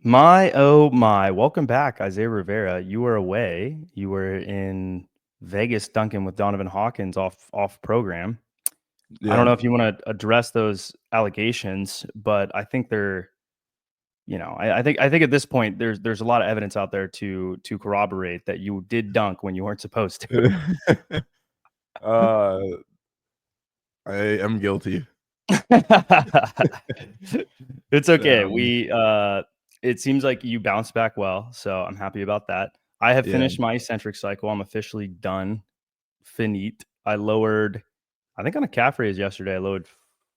Oh my, welcome back, Isaiah Rivera. You were away. You were in Vegas dunking with Donovan Hawkins off program. I don't Yeah. know if you want to address those allegations, but I think they're, I think at this point there's a lot of evidence out there to corroborate that you did dunk when you weren't supposed to. Uh, I am guilty. It's okay. Um, It seems like you bounced back well, so I'm happy about that. I have yeah, finished my eccentric cycle. I'm officially done. Finite. I think on a calf raise yesterday, I lowered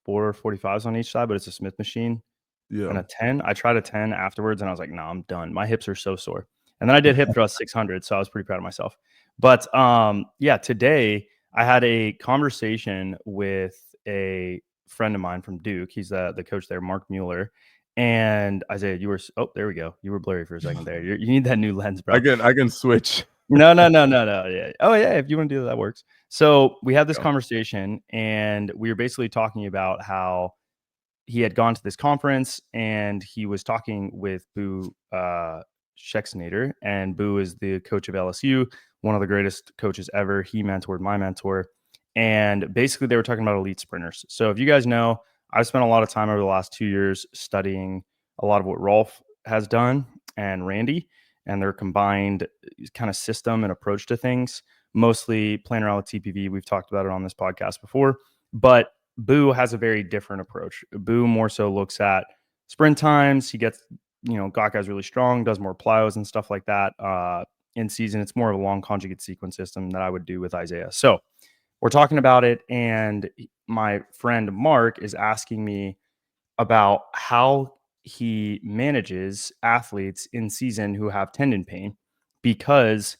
445s on each side, but it's a Smith machine and yeah. a 10. I tried a 10 afterwards and I was like, no, I'm done. My hips are so sore. And then I did hip thrust 600. So I was pretty proud of myself. But yeah, today I had a conversation with a friend of mine from Duke. He's the coach there, Mark Mueller. And Isaiah, there we go. You were blurry for a second there. You need that new lens, I bro. can switch. No, no, no, no, no. Yeah. Oh, yeah. If you want to do that, that works. So we had this Yeah. conversation, and we were basically talking about how he had gone to this conference, and he was talking with Boo Schexnayder, and Boo is the coach of LSU, one of the greatest coaches ever. He mentored my mentor, and basically they were talking about elite sprinters. So if you guys know, I've spent a lot of time over the last 2 years studying a lot of what Rolf has done and Randy and their combined kind of system and approach to things, mostly playing around with TPV. We've talked about it on this podcast before, but Boo has a very different approach. Boo more so looks at sprint times. He gets, Got guys really strong, does more plyos and stuff like that. In season, it's more of a long conjugate sequence system that I would do with Isaiah. So we're talking about it, and my friend Mark is asking me about how he manages athletes in season who have tendon pain, because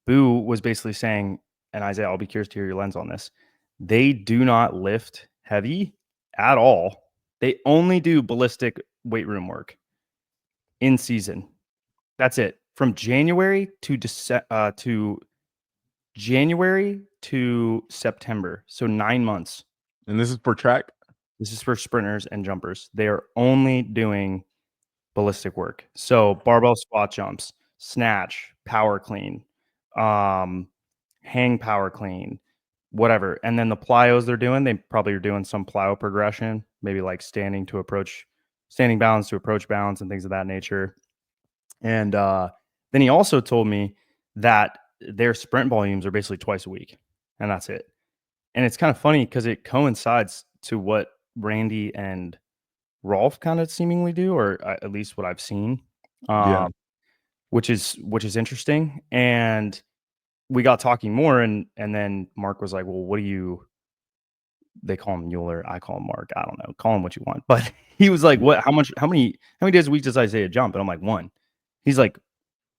Boo was basically saying, and Isaiah, I'll be curious to hear your lens on this. They do not lift heavy at all. They only do ballistic weight room work in season. That's it. From January to September. So 9 months. And this is for track? This is for sprinters and jumpers. They are only doing ballistic work. So barbell squat jumps, snatch, power clean, hang power clean, whatever. And then the plyos they probably are doing some plyo progression, maybe like standing balance to approach balance and things of that nature. And then he also told me that their sprint volumes are basically twice a week, and that's it. And it's kind of funny because it coincides to what Randy and Rolf kind of seemingly do, or at least what I've seen, Yeah. um, which is interesting. And we got talking more, and then Mark was like, "Well, what do you?" They call him Mueller. I call him Mark. I don't know. Call him what you want. But he was like, "What? How much? How many days a week does Isaiah jump?" And I'm like, "One." He's like,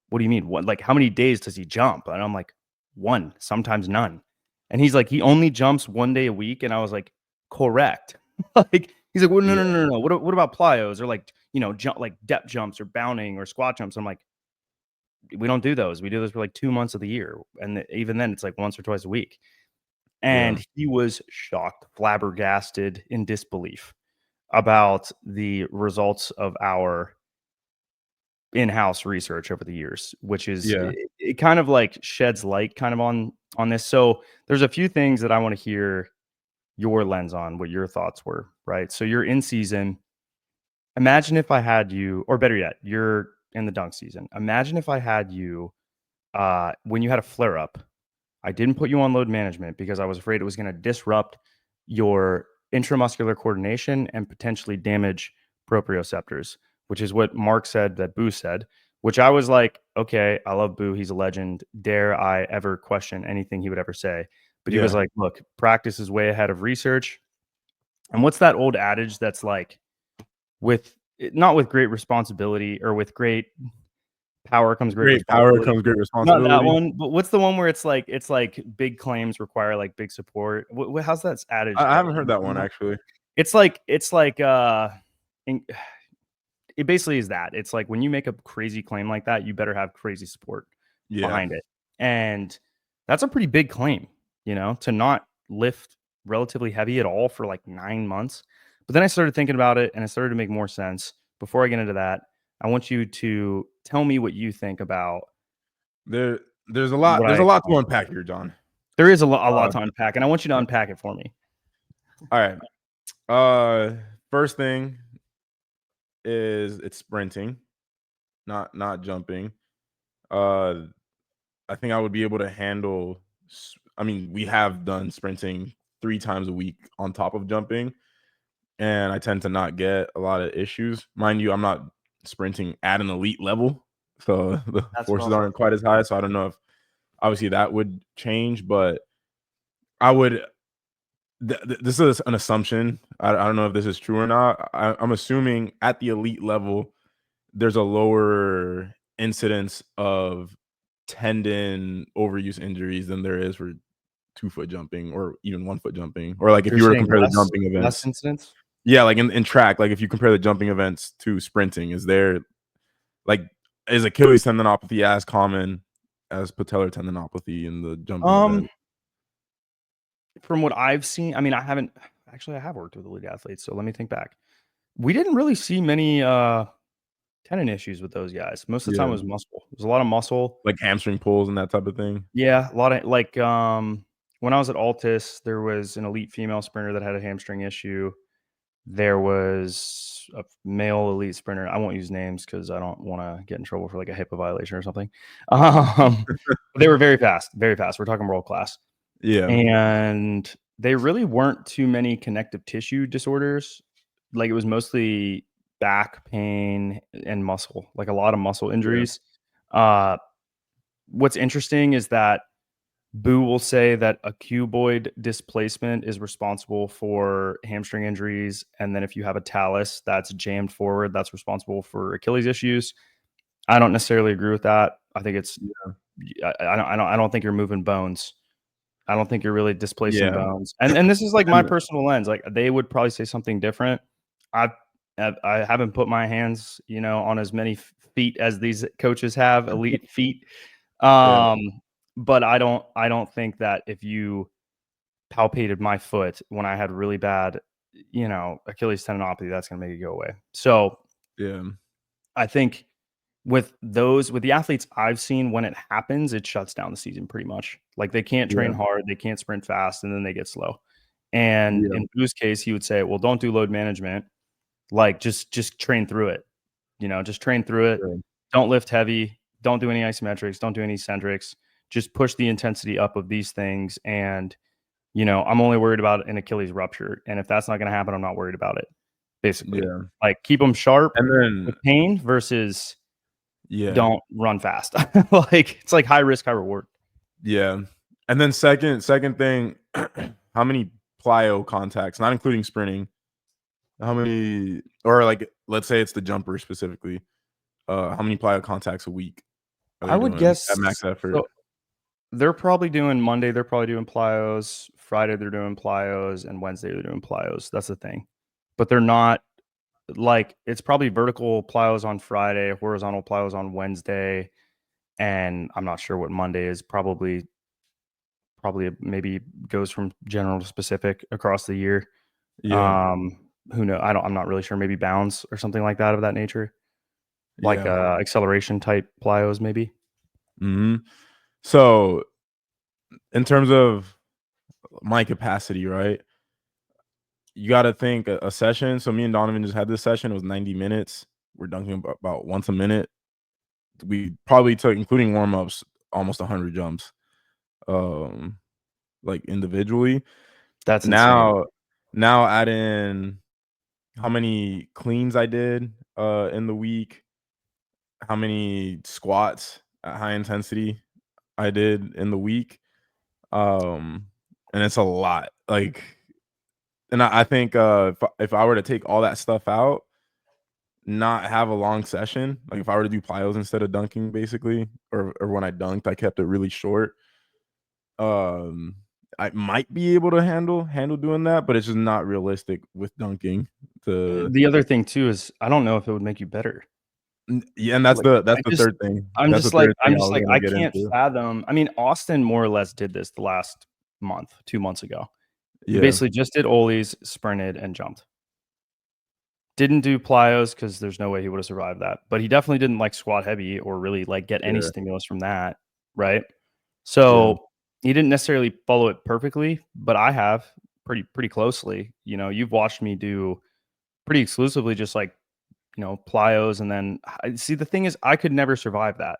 "What do you mean? What? Like, how many days does he jump?" And I'm like, "One, sometimes none." And he's like, "He only jumps 1 day a week." And I was like, "Correct." Like, he's like, "Well, no, Yeah. no, no, no. What about plyos or like, like depth jumps or bounding or squat jumps?" I'm like, "We don't do those. We do those for like 2 months of the year, and even then, it's like once or twice a week." Yeah. And he was shocked, flabbergasted, in disbelief about the results of our in-house research over the years, which is Yeah. it kind of like sheds light kind of on this. So there's a few things that I want to hear your lens on, what your thoughts were, right? So you're in season. Imagine if I had you, or better yet, you're in the dunk season. Imagine if I had you when you had a flare up. I didn't put you on load management because I was afraid it was going to disrupt your intramuscular coordination and potentially damage proprioceptors, which is what Mark said that Boo said, which I was like, okay, I love Boo. He's a legend. Dare I ever question anything he would ever say? But he was Yeah. like, look, practice is way ahead of research. And what's that old adage that's like, with not with great responsibility or with great power comes great Great power responsibility? comes great Not that responsibility. one, but what's the one where it's like big claims require like big support? How's that adage I go? haven't heard that one actually. It's like in, it basically is that. It's like when you make a crazy claim like that, you better have crazy support Yeah. behind it. And that's a pretty big claim, to not lift relatively heavy at all for like 9 months. But then I started thinking about it and it started to make more sense. Before I get into that, I want you to tell me what you think about There's a what lot to unpack here, John. there is a lot to unpack, and I want you to unpack it for me. All right. First thing is it's sprinting, not jumping. I think I would be able to handle. I mean, we have done sprinting 3 times a week on top of jumping, and I tend to not get a lot of issues. Mind you, I'm not sprinting at an elite level, so the forces aren't quite as high. So I don't know if obviously that would change, but I would. This is an assumption. I don't know if this is true or not. I'm assuming at the elite level, there's a lower incidence of tendon overuse injuries than there is for 2-foot jumping or even 1-foot jumping. Or like if you were to compare the jumping events. Less incidents? Yeah, like in track, like if you compare the jumping events to sprinting, is Achilles tendinopathy as common as patellar tendinopathy in the jumping event? From what I've seen, I mean, I have worked with elite athletes, so let me think back. We didn't really see many tendon issues with those guys. Most of the time it was muscle. There's a lot of muscle. Like hamstring pulls and that type of thing? Yeah, a lot of like when I was at Altus, there was an elite female sprinter that had a hamstring issue. There was a male elite sprinter. I won't use names because I don't want to get in trouble for like a HIPAA violation or something. They were very fast, very fast. We're talking world class. Yeah. And they really weren't too many connective tissue disorders. Like it was mostly back pain and muscle, like a lot of muscle injuries. What's interesting is that Boo will say that a cuboid displacement is responsible for hamstring injuries. And then if you have a talus that's jammed forward, that's responsible for Achilles issues. I don't necessarily agree with that. I think it's, I don't think you're moving bones. I don't think you're really displacing bones. And this is like my personal lens. Like they would probably say something different. I haven't put my hands, on as many feet as these coaches have, elite feet. But I don't think that if you palpated my foot when I had really bad, Achilles tendinopathy, that's going to make it go away. So I think with the athletes I've seen, when it happens, it shuts down the season pretty much. Like they can't train hard, they can't sprint fast, and then they get slow. And in Boo's case, he would say, well, don't do load management. Like just train through it. Just train through it. Don't lift heavy. Don't do any isometrics. Don't do any eccentrics. Just push the intensity up of these things. And, I'm only worried about an Achilles rupture. And if that's not going to happen, I'm not worried about it. Basically, like keep them sharp and then with pain versus don't run fast. Like it's like high risk, high reward. Yeah. And then second thing, how many plyo contacts, not including sprinting, how many, or like, let's say it's the jumper specifically, how many plyo contacts a week I would guess at max effort? So they're probably doing Monday, they're probably doing plyos. Friday, they're doing plyos. And Wednesday, they're doing plyos. That's the thing. But they're not like, it's probably vertical plyos on Friday, horizontal plyos on Wednesday. And I'm not sure what Monday is. Probably maybe goes from general to specific across the year. Who knows? I'm not really sure. Maybe bounds or something like that of that nature. Like acceleration type plyos, maybe. So in terms of my capacity, right? You got to think a session. So me and Donovan just had this session. It was 90 minutes. We're dunking about once a minute. We probably took, including warm-ups, almost 100 jumps, like individually. That's now insane. Now add in how many cleans I did in the week, how many squats at high intensity I did in the week, and it's a lot. Like, and I think if I were to take all that stuff out, not have a long session, like if I were to do plyos instead of dunking, basically, or when I dunked, I kept it really short. I might be able to handle doing that, but it's just not realistic with dunking. The other thing too is I don't know if it would make you better. Yeah, and that's Like, the third thing. I'm That's just the third like thing I get can't into. fathom. I mean, Austin more or less did this the last month, 2 months ago. He Yeah, basically just did ollies, sprinted, and jumped. Didn't do plyos because there's no way he would have survived that. But he definitely didn't like squat heavy or really like get any Yeah. stimulus from that, right? Yeah. So he didn't necessarily follow it perfectly, but I have pretty closely. You know, you've watched me do pretty exclusively just like, you know, plyos, and then see, the thing is I could never survive that.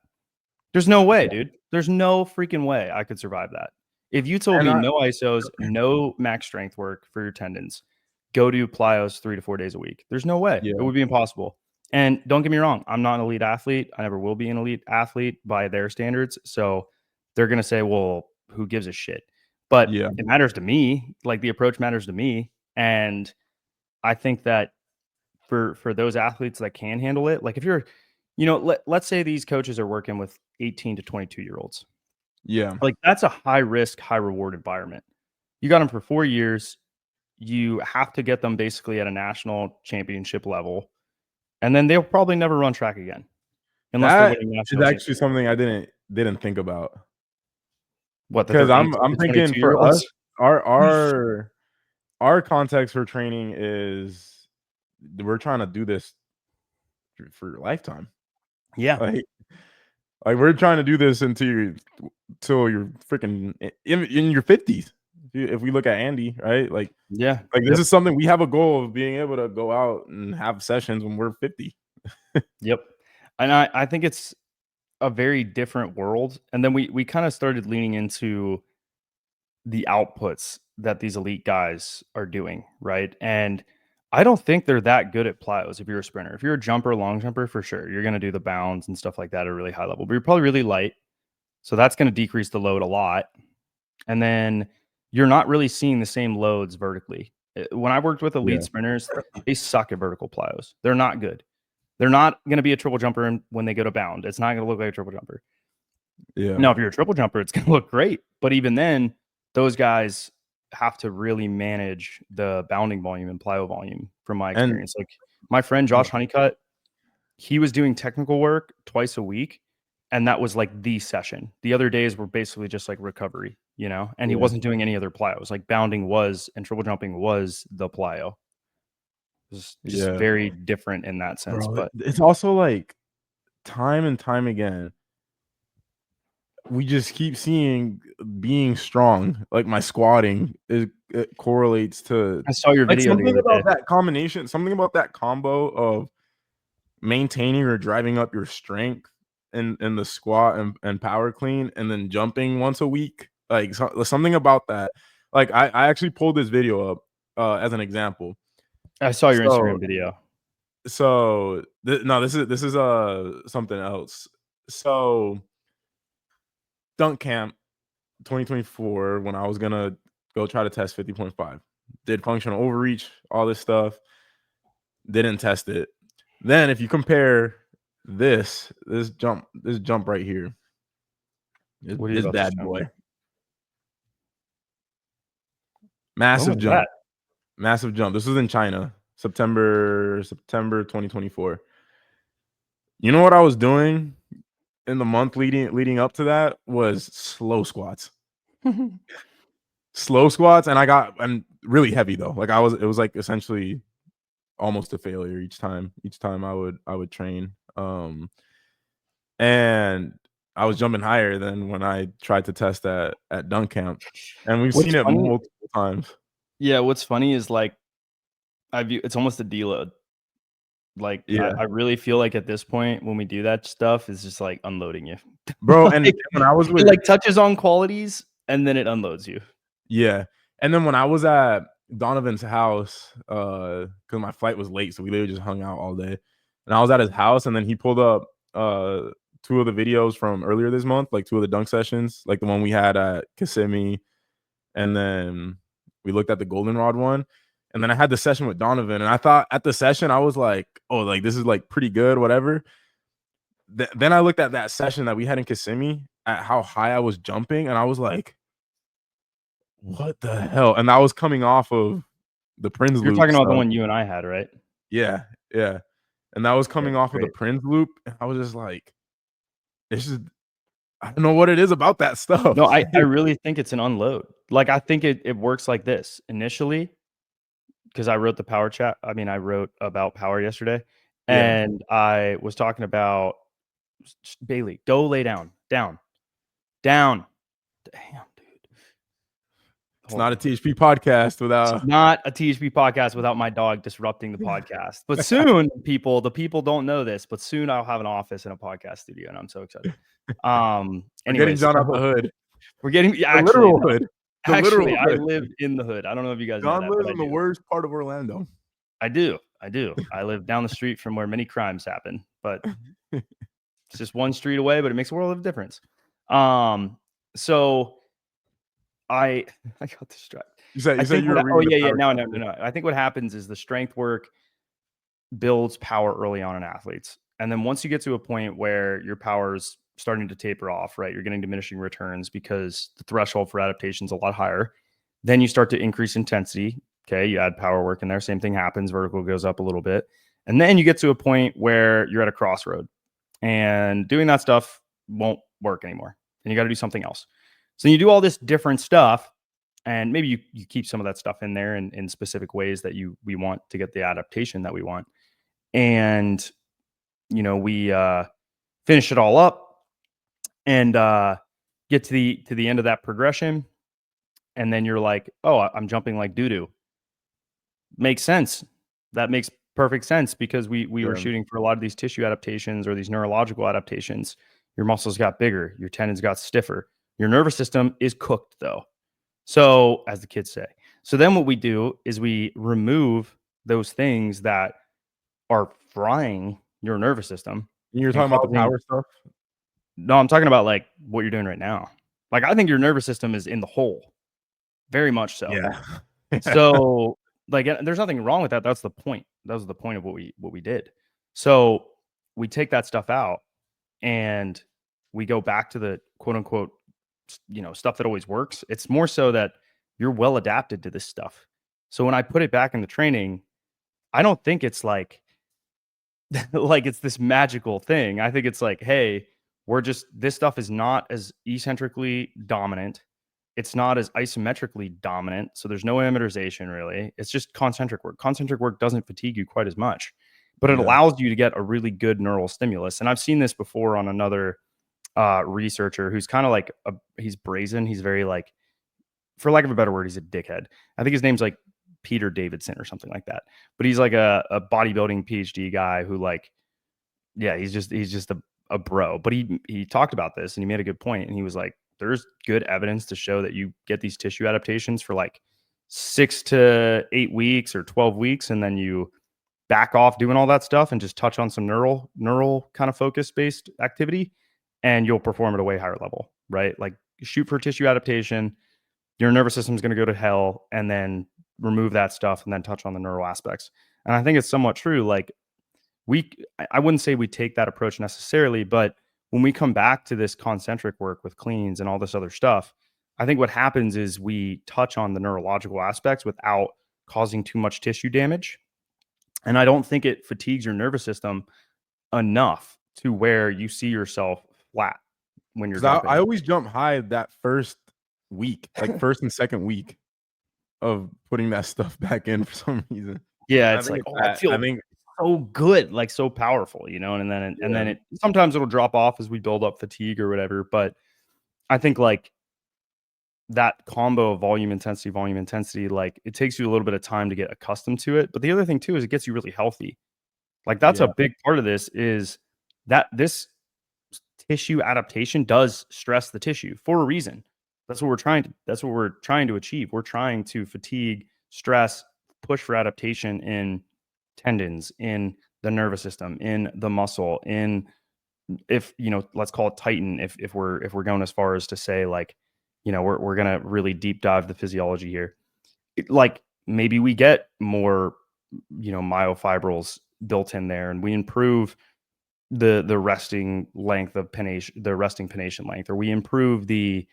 There's no way, Yeah. dude. There's no freaking way I could survive that. If you told And me I no ISOs, no max strength work for your tendons, go do plyos 3 to 4 days a week. There's no way. It yeah. would be impossible. And don't get me wrong, I'm not an elite athlete. I never will be an elite athlete by their standards. So they're going to say, well, who gives a shit? But Yeah. it matters to me. Like the approach matters to me. And I think that for those athletes that can handle it, like if you're, you know, let's say these coaches are working with 18 to 22 year olds. Yeah. Like that's a high risk, high reward environment. You got them for 4 years. You have to get them basically at a national championship level, and then they'll probably never run track again unless they're That winning is national actually championships. something I didn't think about. What, that Because they're 18 I'm to thinking 22 year for us, olds? our our our context for training is we're trying to do this for your lifetime. Yeah. Like we're trying to do this till you're freaking in your 50s. If we look at Andy, right? Yeah. Like this Yep. is something we have a goal of being able to go out and have sessions when we're 50. Yep. And I think it's a very different world. And then we kind of started leaning into the outputs that these elite guys are doing, right? And I don't think they're that good at plyos if you're a sprinter. If you're a jumper, long jumper, for sure, you're going to do the bounds and stuff like that at a really high level, but you're probably really light. So that's going to decrease the load a lot. And then you're not really seeing the same loads vertically. When I worked with elite Yeah. sprinters, they suck at vertical plyos. They're not good. They're not going to be a triple jumper when they go to bound. It's not going to look like a triple jumper. Yeah. Now, if you're a triple jumper, it's going to look great. But even then, those guys have to really manage the bounding volume and plyo volume from my And experience. Like my friend yeah. Josh Honeycutt, he was doing technical work twice a week. And that was like the session. The other days were basically just like recovery, you know, and he Yeah. wasn't doing any other plyos. Like bounding was and triple jumping was the plyo. It was just Yeah. very different in that sense. Bro, But it's also like time and time again, we just keep seeing being strong. Like my squatting it correlates to I saw your like video the other day. something about that combo of maintaining or driving up your strength in the squat and power clean and then jumping once a week. Like something about that. Like I actually pulled this video up as an example. I saw your So Instagram video. no, this is something else. So dunk camp 2024 when I was gonna go try to test 50.5. Did functional overreach, all this stuff. Didn't test it. Then if you compare this jump right here, What are you this about to bad show me? boy, When massive was that? jump, massive jump. This was in China, September 2024. You know what I was doing in the month leading up to that was slow squats. Slow squats, and really heavy though. Like it was like essentially almost a failure each time. Each time I would train. And I was jumping higher than when I tried to test at dunk camp. And we've What's seen it funny, multiple times. yeah, what's funny is like I view it's almost a deload. Like Yeah. I really feel like at this point when we do that stuff, it's just like unloading you. Bro, and Like, when I was it with like touches on qualities and then it unloads you. yeah. And then when I was at Donovan's house, because my flight was late, so we literally just hung out all day. And I was at his house, and then he pulled up two of the videos from earlier this month, like two of the dunk sessions, like the one we had at Kissimmee, and then we looked at the goldenrod one. And then I had the session with Donovan, and I thought at the session I was like, oh, like this is like pretty good, whatever. Then I looked at that session that we had in Kissimmee at how high I was jumping, and I was like, what the hell? And I was coming off of the Prince You're loop talking about the stuff. one you and I had, right? Yeah, yeah. And that was Yeah, coming it's off of the great. Prince loop, and I was just like, it's just I don't know what it is about that No, stuff. I really think it's an unload. Like I think it works like this. Initially, because I wrote the power chat. I mean, I wrote about power yesterday, Yeah. and I was talking about Bailey. Go lay down. Down. Damn, dude. It's Hold not on. a THP podcast It's without. not a THP podcast without my dog disrupting the podcast. But soon, the people don't know this, but soon I'll have an office and a podcast studio, and I'm so excited. We're getting Anyways, John out the so hood. we're getting The actually, literal no, hood. The actually, literal I hood. live in the hood. I don't know if you guys know John that, but lives I in the do. worst part of Orlando. I do. I live down the street from where many crimes happen, but it's just one street away, but it makes a world of difference. So I I got distracted. You I said think you were oh reading the yeah. power No, chapter. I think what happens is the strength work builds power early on in athletes. And then once you get to a point where your power's starting to taper off, right? You're getting diminishing returns because the threshold for adaptation is a lot higher. Then you start to increase intensity. Okay. You add power work in there. Same thing happens. Vertical goes up a little bit. And then you get to a point where you're at a crossroad and doing that stuff won't work anymore. And you got to do something else. So you do all this different stuff. And maybe you keep some of that stuff in there in specific ways that we want to get the adaptation that we want. And we finish it all up and get to the end of that progression, and then you're like, oh, I'm jumping like doo-doo. Makes sense. That makes perfect sense because we were Yeah. shooting for a lot of these tissue adaptations or these neurological adaptations. Your muscles got bigger, your tendons got stiffer, your nervous system is cooked though. So, as the kids say. So then what we do is we remove those things that are frying your nervous system You're and talking about the causing. power stuff. No, I'm talking about like what you're doing right now. Like I think your nervous system is in the hole, very much so. Yeah. So like there's nothing wrong with that. That's the point. That was the point of what we did. So we take that stuff out and we go back to the quote unquote stuff that always works. It's more so that you're well adapted to this stuff. So when I put it back in the training, I don't think it's like like it's this magical thing. I think it's like, hey, this stuff is not as eccentrically dominant. It's not as isometrically dominant. So there's no amortization really. It's just concentric work. Concentric work doesn't fatigue you quite as much, but it Yeah. allows you to get a really good neural stimulus. And I've seen this before on another researcher who's kind of like he's brazen. He's very like, for lack of a better word, he's a dickhead. I think his name's like Peter Davidson or something like that. But he's like a bodybuilding PhD guy who like, yeah, he's just a bro. But he talked about this and he made a good point. And he was like, there's good evidence to show that you get these tissue adaptations for like 6 to 8 weeks or 12 weeks, and then you back off doing all that stuff and just touch on some neural kind of focus based activity, and you'll perform at a way higher level, right? Like shoot for tissue adaptation, your nervous system is going to go to hell, and then remove that stuff and then touch on the neural aspects. And I think it's somewhat true. Like I wouldn't say we take that approach necessarily, but when we come back to this concentric work with cleans and all this other stuff, I think what happens is we touch on the neurological aspects without causing too much tissue damage. And I don't think it fatigues your nervous system enough to where you see yourself flat when you're Because I jumping. always jump high that first week, like first and second week of putting that stuff back in for some reason. Yeah, I it's think like, it's oh, I that. I feel think so good, like so powerful, and then yeah. it sometimes it'll drop off as we build up fatigue or whatever. But I think like that combo of volume intensity, like it takes you a little bit of time to get accustomed to it. But the other thing too is it gets you really healthy. Like that's a Yeah. big part of this is that this tissue adaptation does stress the tissue for a reason. That's what we're trying to achieve. We're trying to fatigue, stress, push for adaptation in tendons, in the nervous system, in the muscle, in if let's call it tighten if we're going as far as to say like, we're gonna really deep dive the physiology here. Like maybe we get more, myofibrils built in there, and we improve the resting length of pennation, the resting pennation length, or we improve the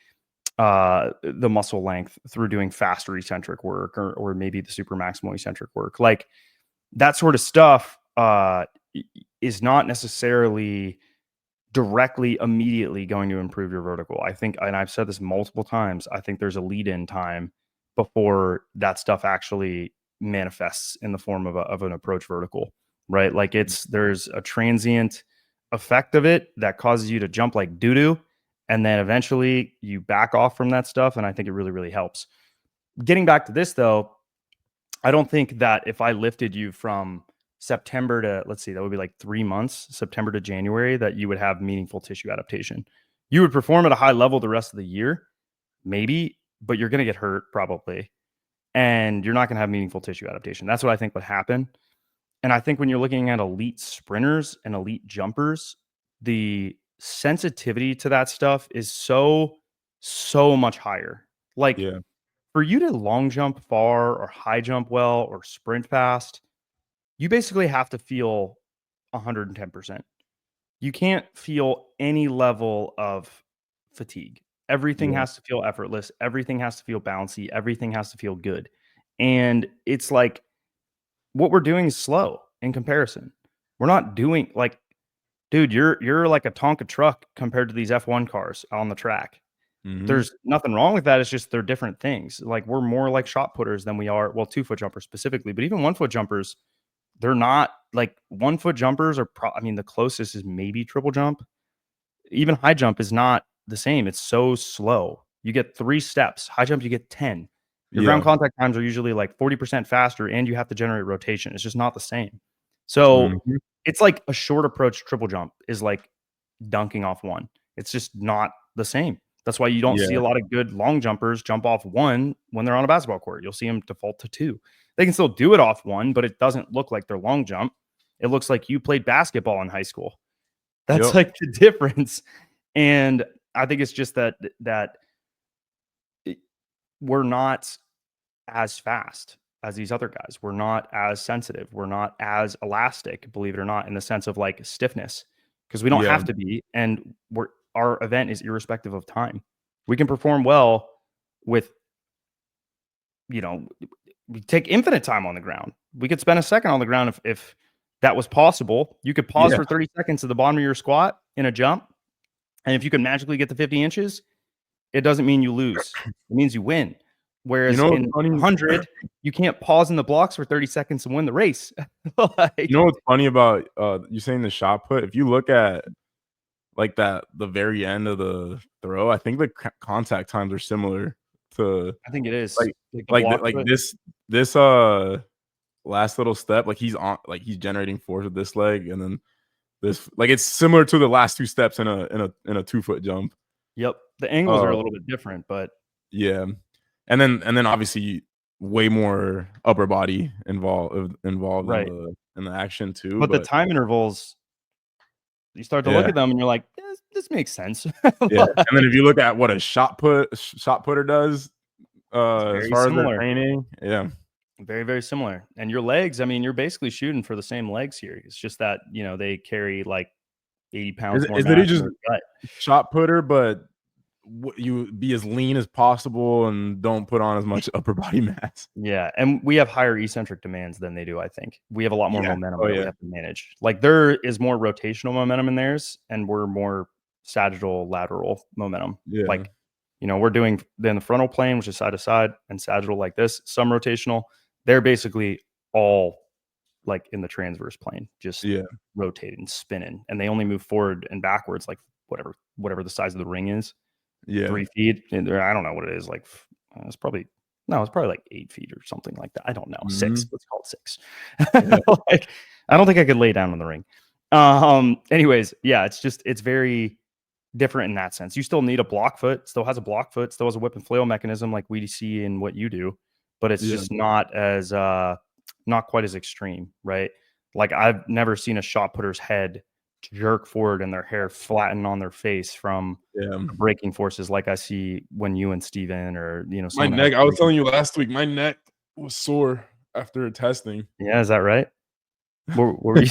muscle length through doing faster eccentric work, or maybe the super maximal eccentric work. Like that sort of stuff is not necessarily directly immediately going to improve your vertical. I think, and I've said this multiple times, I think there's a lead in time before that stuff actually manifests in the form of an approach vertical, right? Like there's a transient effect of it that causes you to jump like doo-doo, and then eventually you back off from that stuff. And I think it really, really helps. Getting back to this though, I don't think that if I lifted you from September to, let's see, that would be like 3 months, September to January, that you would have meaningful tissue adaptation. You would perform at a high level the rest of the year, maybe, but you're going to get hurt probably. And you're not going to have meaningful tissue adaptation. That's what I think would happen. And I think when you're looking at elite sprinters and elite jumpers, the sensitivity to that stuff is so much higher. Like Yeah. for you to long jump far or high jump well or sprint fast, you basically have to feel 110%. You can't feel any level of fatigue. Everything Yeah. has to feel effortless. Everything has to feel bouncy. Everything has to feel good. And it's like what we're doing is slow in comparison. We're not doing like, dude, you're like a Tonka truck compared to these F1 cars on the track. Mm-hmm. There's nothing wrong with that. It's just they're different things. Like we're more like shot putters than we are, well, 2-foot jumpers specifically, but even 1-foot jumpers, they're not like 1-foot jumpers are, I mean, the closest is maybe triple jump. Even high jump is not the same. It's so slow. You get 3 steps. High jump, you get 10. Your ground Yeah. contact times are usually like 40% faster, and you have to generate rotation. It's just not the same. So Mhm. it's like a short approach triple jump is like dunking off one. It's just not the same. That's why you don't see Yeah. a lot of good long jumpers jump off one when they're on a basketball court. You'll see them default to 2. They can still do it off one, but it doesn't look like their long jump. It looks like you played basketball in high school. That's Yep. like the difference. And I think it's just that we're not as fast as these other guys. We're not as sensitive. We're not as elastic, believe it or not, in the sense of like stiffness, because we don't Yeah. have to be. And our event is irrespective of time. We can perform well with, we take infinite time on the ground. We could spend a second on the ground if that was possible. You could pause Yeah. for 30 seconds at the bottom of your squat in a jump. And if you can magically get to 50 inches, it doesn't mean you lose. It means you win. You Whereas know what's in funny? 100, you can't pause in the blocks for 30 seconds and win the race. You know what's funny about you saying the shot put? If you look at like the very end of the throw, I think the contact times are similar to I think it is. like Like the block like foot. this last little step, like he's generating force with this leg, and then this like it's similar to the last 2 steps in a 2-foot jump. Yep. The angles are a little bit different, but Yeah. And then obviously way more upper body involved right. in the action too, But the but time intervals, you start to look yeah. at them and you're like, this makes sense. Yeah. Like, And then if you look at what a shot putter does, it's as very far as their similar. training, yeah. Very, very similar. And your legs, I mean, you're basically shooting for the same legs here. It's just that, they carry like 80 pounds more Is it mass in just their gut. shot putter, but you be as lean as possible and don't put on as much upper body mass? Yeah, and we have higher eccentric demands than they do, I think. We have a lot more Yeah. momentum Oh, that we yeah. have to manage. Like, there is more rotational momentum in theirs, and we're more sagittal lateral momentum. Yeah. Like, we're doing then the frontal plane, which is side to side, and sagittal like this, some rotational. They're basically all like in the transverse plane, just Yeah. rotating, spinning, and they only move forward and backwards like whatever the size of the ring is. Yeah. 3 feet, and I don't know what it is, like, it's probably like 8 feet or something like that. I don't know, 6, Mhm. let's call it 6. Yeah. Like, I don't think I could lay down in the ring. Anyways, yeah, it's very different in that sense. You still need a block foot, still has a block foot, still has a whip and flail mechanism like we see in what you do, but it's Yeah. just not as, not quite as extreme, right? Like, I've never seen a shot putter's head jerk forward and their hair flatten on their face from Yeah. the braking forces like I see when you and Steven or, My someone that has neck, I was braking. telling you last week, my neck was sore after testing. Yeah, is that right? What were you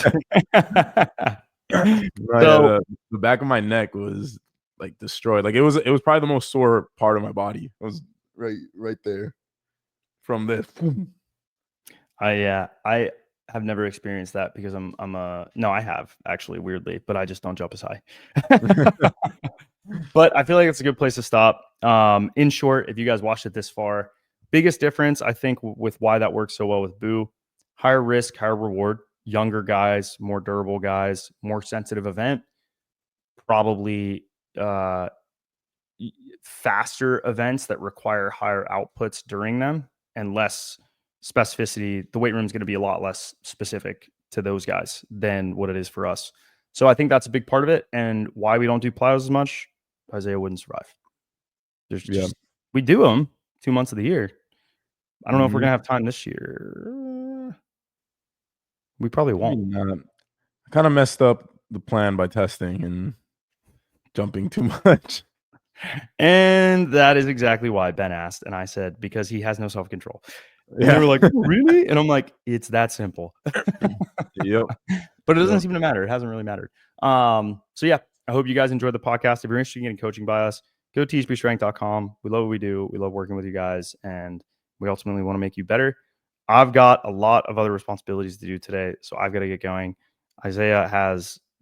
Right, yeah, So, the back of my neck was, like, destroyed. Like, it was probably the most sore part of my body. It was right there from this. I have never experienced that because I'm a no, I have actually, weirdly, but I just don't jump as high. But I feel like it's a good place to stop. In short, if you guys watched it this far, biggest difference, I think, with why that works so well with Boo, higher risk, higher reward, younger guys, more durable guys, more sensitive event, probably faster events that require higher outputs during them and less specificity. The weight room is going to be a lot less specific to those guys than what it is for us. So I think that's a big part of it. And why we don't do plyos as much, Isaiah wouldn't survive. There's just, we do them 2 months of the year. I don't know if we're going to have time this year. We probably won't. I kind of messed up the plan by testing and jumping too much. And that is exactly why Ben asked. And I said, because he has no self-control. And Yeah. they were like, oh, really? And I'm like, it's that simple. Yep. But it doesn't seem to matter. It hasn't really mattered. So yeah, I hope you guys enjoyed the podcast. If you're interested in getting coaching by us, go to THPStrength.com. We love what we do. We love working with you guys, and we ultimately want to make you better. I've got a lot of other responsibilities to do today, so I've got to get going. Isaiah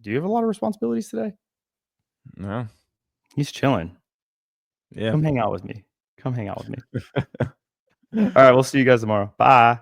do you have a lot of responsibilities today? No. He's chilling. Yeah. Come hang out with me. All right, we'll see you guys tomorrow. Bye.